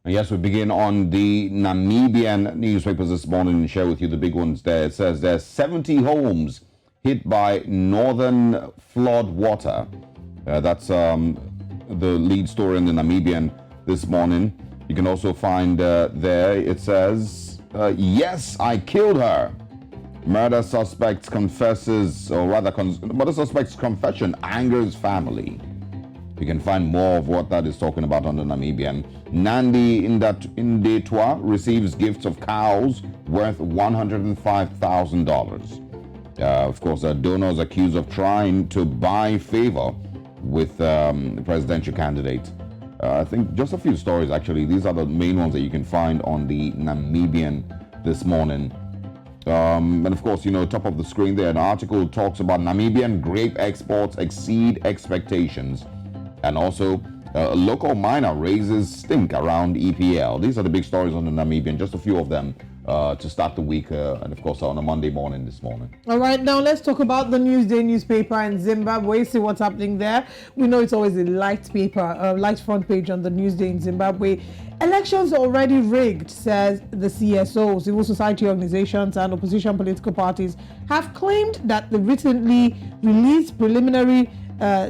Yes, we begin on the Namibian newspapers this morning and share with you the big ones there. It says there's 70 homes hit by northern flood water. That's the lead story in the Namibian this morning. You can also find there, it says, yes, I killed her. Murder suspect confesses, or rather, murder suspect's confession angers family. You can find more of what that is talking about on the Namibian. Nandi Indetwa receives gifts of cows worth $105,000. Of course, donors accused of trying to buy favor with the presidential candidate. I think just a few stories, actually. These are the main ones that you can find on the Namibian this morning. And of course, top of the screen there, an article talks about Namibian grape exports exceed expectations. And also, a local miner raises stink around EPL. These are the big stories on the Namibian, just a few of them to start the week, and of course on a Monday morning this morning. All right, now let's talk about the Newsday newspaper in Zimbabwe, see what's happening there. We know it's always a light paper, light front page on the Newsday in Zimbabwe. Elections already rigged, says the CSO. Civil society organizations and opposition political parties have claimed that the recently released preliminary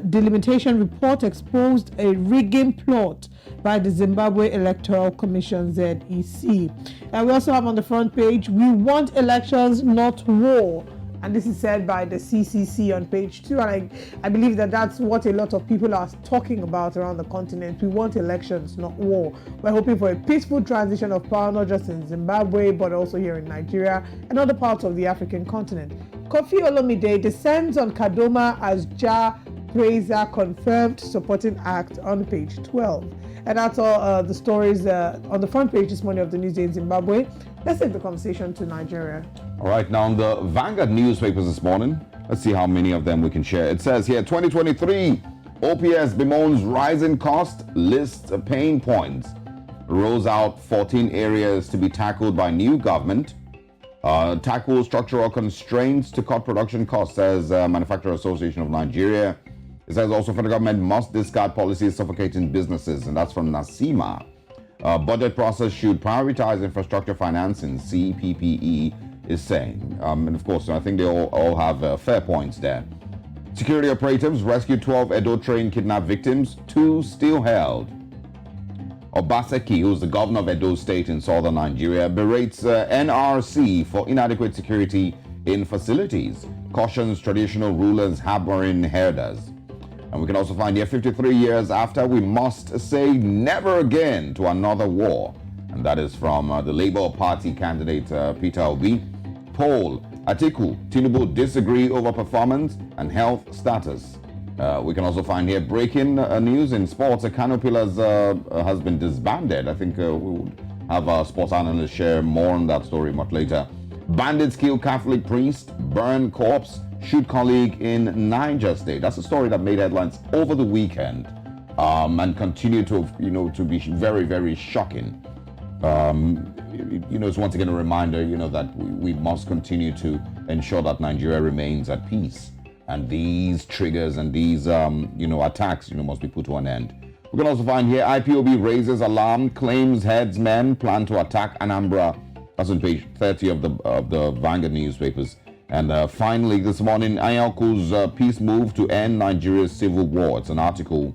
delimitation report exposed a rigging plot by the Zimbabwe Electoral Commission, ZEC. We also have on the front page, we want elections, not war. And this is said by the CCC on page 2. And I believe that that's what a lot of people are talking about around the continent. We want elections, not war. We're hoping for a peaceful transition of power, not just in Zimbabwe, but also here in Nigeria and other parts of the African continent. Kofi Olomide descends on Kadoma as praiser confirmed supporting act on page 12. And that's all the stories on the front page this morning of the Newsday in Zimbabwe. Let's take the conversation to Nigeria. All right, now on the Vanguard newspapers this morning, let's see how many of them we can share. It says here, 2023, OPS bemoans rising cost, lists pain points, rolls out 14 areas to be tackled by new government. Tackle structural constraints to cut production costs, says Manufacturer Association of Nigeria. It says also federal government must discard policies suffocating businesses, and that's from NASIMA. Budget process should prioritize infrastructure financing, CPPE is saying. And of course, I think they all have fair points there. Security operatives rescued 12 Edo train kidnapped victims, 2 still held. Obaseki, who's the governor of Edo State in southern Nigeria, berates NRC for inadequate security in facilities, cautions traditional rulers hammering herders. And we can also find here 53 years after, we must say never again to another war. And that is from the Labour Party candidate Peter Obi. Poll, Atiku, Tinubu disagree over performance and health status. We can also find here breaking news in sports. A Kano Pillars has been disbanded. I think we would have our sports analyst share more on that story much later. Bandits kill Catholic priest, burn corpse, shoot colleague in Niger State. That's a story that made headlines over the weekend and continue to be very, very shocking. It's once again a reminder, that we must continue to ensure that Nigeria remains at peace. And these triggers and these, attacks, must be put to an end. We can also find here, IPOB raises alarm, claims headsmen plan to attack Anambra. That's on page 30 of the Vanguard newspapers. And finally, this morning, Anyaku's peace move to end Nigeria's civil war. It's an article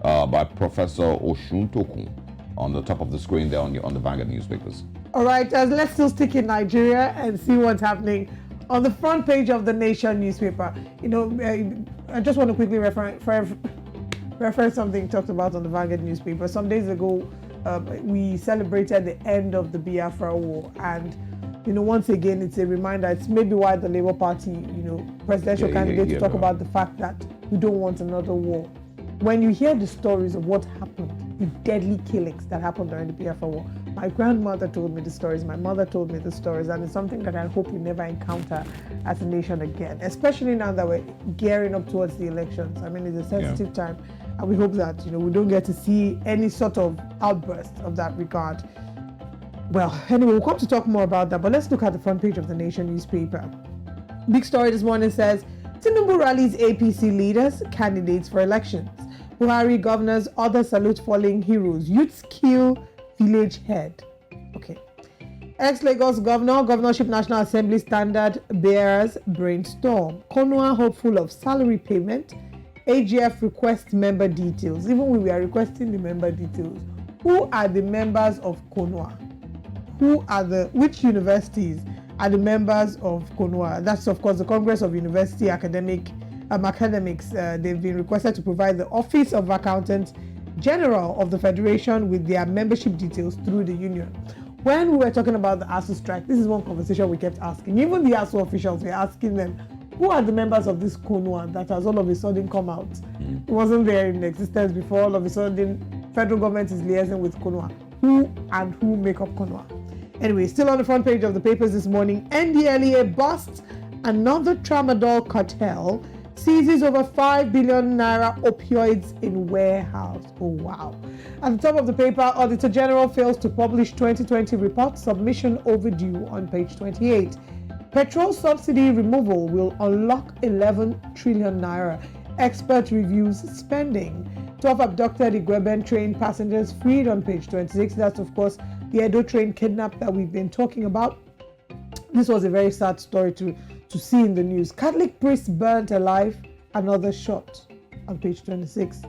by Professor Oshuntokun on the top of the screen there on the Vanguard newspapers. All right, let's still stick in Nigeria and see what's happening on the front page of the Nation newspaper. I just want to quickly reference something talked about on the Vanguard newspaper. Some days ago, we celebrated the end of the Biafra War, and once again, it's a reminder. It's maybe why the Labour Party, presidential candidate, to talk about the fact that we don't want another war. When you hear the stories of what happened, the deadly killings that happened during the Biafra War, my grandmother told me the stories, my mother told me the stories, and it's something that I hope we never encounter as a nation again, especially now that we're gearing up towards the elections. I mean, it's a sensitive time, and we hope that, we don't get to see any sort of outburst of that regard. Well, anyway, we'll come to talk more about that, but let's look at the front page of the Nation newspaper. Big story this morning says, Tinubu Rallies APC leaders, candidates for elections. Buhari governors, other salute fallen heroes. Youths kill village head. Okay. Ex-Lagos Governor, Governorship National Assembly Standard Bearers brainstorm. Konwa hopeful of salary payment. AGF requests member details. Even we are requesting the member details. Who are the members of Konwa? Which universities are the members of Konwa? That's of course the Congress of University Academics. They've been requested to provide the Office of Accountant General of the Federation with their membership details through the union. When we were talking about the ASU strike, this is one conversation we kept asking. Even the ASU officials were asking them, who are the members of this Konwa that has all of a sudden come out? It wasn't there in existence before. All of a sudden, federal government is liaising with Konwa. Who make up Konwa? Anyway, still on the front page of the papers this morning, NDLEA busts another tramadol cartel, seizes over 5 billion naira opioids in warehouse. Oh, wow. At the top of the paper, Auditor General fails to publish 2020 report, submission overdue on page 28. Petrol subsidy removal will unlock 11 trillion naira. Expert reviews spending. 12 abducted Igweben train passengers freed on page 26. That's, of course, the Edo train kidnap that we've been talking about. This was a very sad story to see in the news. Catholic priest burnt alive, another shot on page 26.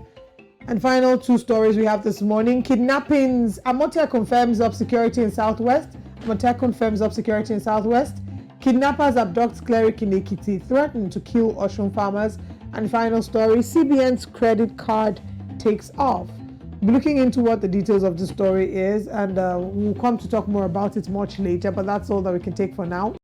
And final two stories we have this morning. Kidnappings. Amotia confirms up security in Southwest. Kidnappers abduct cleric in Ekiti, threaten to kill Osun farmers. And final story, CBN's credit card takes off. We'll be looking into what the details of the story is, and we'll come to talk more about it much later, but that's all that we can take for now.